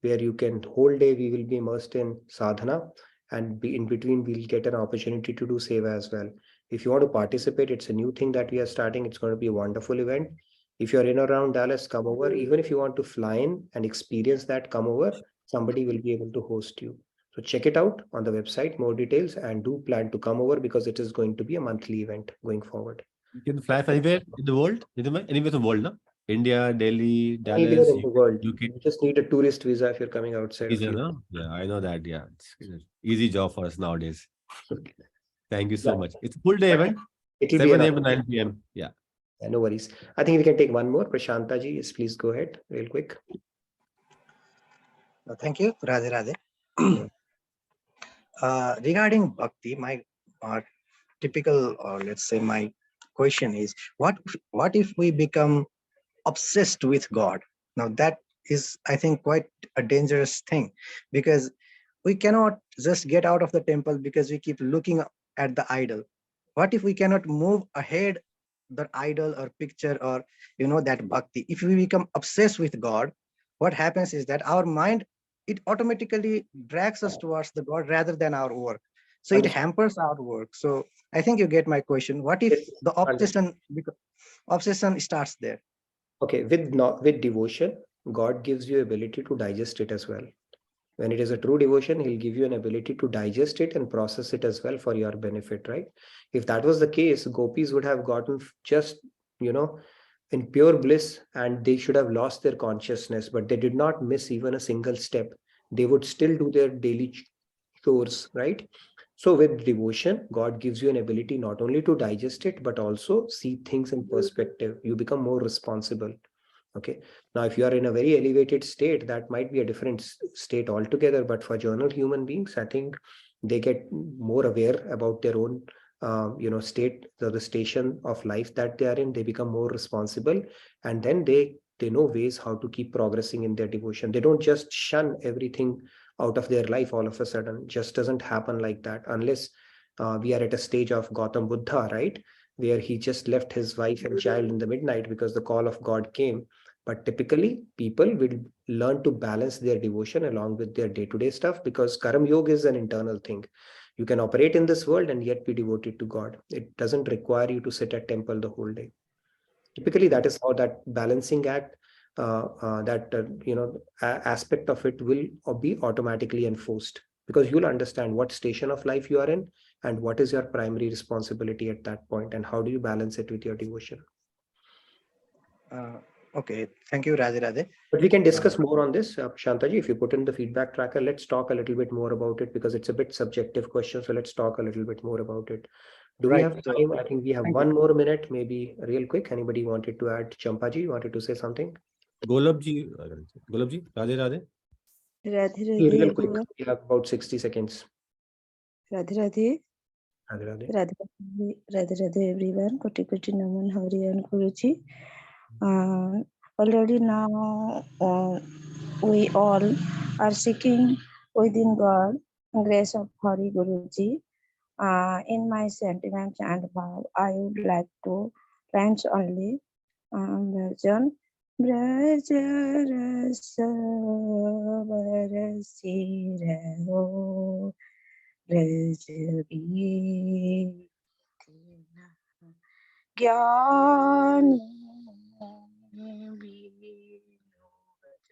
where you can whole day we will be immersed in sadhana, and in between we'll get an opportunity to do seva as well. If you want to participate, it's a new thing that we are starting. It's going to be a wonderful event. If you're in around Dallas, come over. Even if you want to fly in and experience that, come over. Somebody will be able to host you. So check it out on the website, more details, and do plan to come over because it is going to be a monthly event going forward. You can fly from anywhere in the world, anywhere in the world, no? India, Delhi, Anywhere Dallas, in the world. UK. You just need a tourist visa if you're coming outside of Easy, you. no? Yeah, I know that. Yeah, it's easy job for us nowadays. Thank you so Yeah, much. It's a full day but event, it'll be 7 an a.m. to 9 p.m. Yeah. Yeah, no worries. I think we can take one more. Prashanta ji, yes, please go ahead real quick. Thank you, Radhe Radhe. Regarding bhakti, my typical, or let's say my question is, what if we become obsessed with God? Now that is, I think, quite a dangerous thing, because we cannot just get out of the temple because we keep looking at the idol. What if we cannot move ahead the idol or picture, or that bhakti? If we become obsessed with God, what happens is that our mind, it automatically drags us towards the God rather than our work. So it Understood. hampers our work. So I think you get my question. What if Yes, the understood. obsession starts there? Okay, with devotion, God gives you ability to digest it as well. When it is a true devotion, he'll give you an ability to digest it and process it as well for your benefit, right? If that was the case, gopis would have gotten just, in pure bliss, and they should have lost their consciousness, but they did not miss even a single step. They would still do their daily chores, right? So with devotion, God gives you an ability not only to digest it, but also see things in perspective. You become more responsible. Okay. Now, if you are in a very elevated state, that might be a different state altogether. But for general human beings, I think they get more aware about their own, state, the station of life that they are in. They become more responsible, and then they know ways how to keep progressing in their devotion. They don't just shun everything out of their life all of a sudden. It just doesn't happen like that unless we are at a stage of Gautam Buddha, right? Where he just left his wife and child in the midnight because the call of God came. But typically, people will learn to balance their devotion along with their day-to-day stuff, because Karam Yoga is an internal thing. You can operate in this world and yet be devoted to God. It doesn't require you to sit at temple the whole day. Typically, that is how that balancing act, aspect of it will be automatically enforced, because you'll understand what station of life you are in and what is your primary responsibility at that point, and how do you balance it with your devotion. Okay, thank you, Radhe Radhe. But we can discuss more on this, Shantaji. If you put in the feedback tracker, let's talk a little bit more about it, because it's a bit subjective question. So let's talk a little bit more about it. Do we have time? I think we have one more minute, maybe real quick. Anybody wanted to add? Champaji, wanted to say something? Golabji, Radhe Radhe. Radhe Real Radhe quick, everyone. we have about 60 seconds. Radhe Radhe. Radhe Radhe. Radhe Radhe everyone. Koti Koti Naman Hari and Guruji. Already now we all are seeking within God grace of Hari Guruji. In my sentiments and Bhav, I would like to ranch only version. Braj rasa barasi raho, braj bhi ज्ञान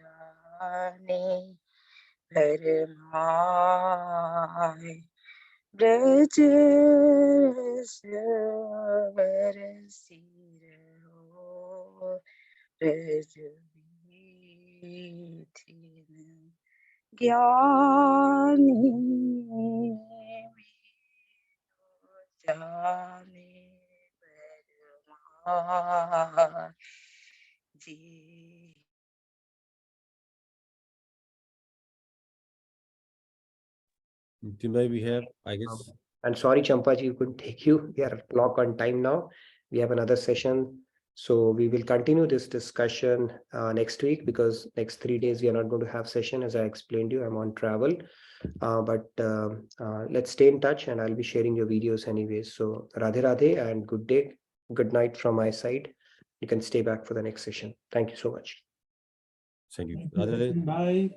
जाने भरमाए ब्रज बरसी रहो ज्ञानी जाने बरमा जी। We have, I guess. I'm sorry, Champaji, you couldn't take you. We are clock on time now. We have another session. So we will continue this discussion next week, because next 3 days we are not going to have session. As I explained you, I'm on travel. Let's stay in touch, and I'll be sharing your videos anyways. So Radhe Radhe and good day. Good night from my side. You can stay back for the next session. Thank you so much. Thank you. Bye.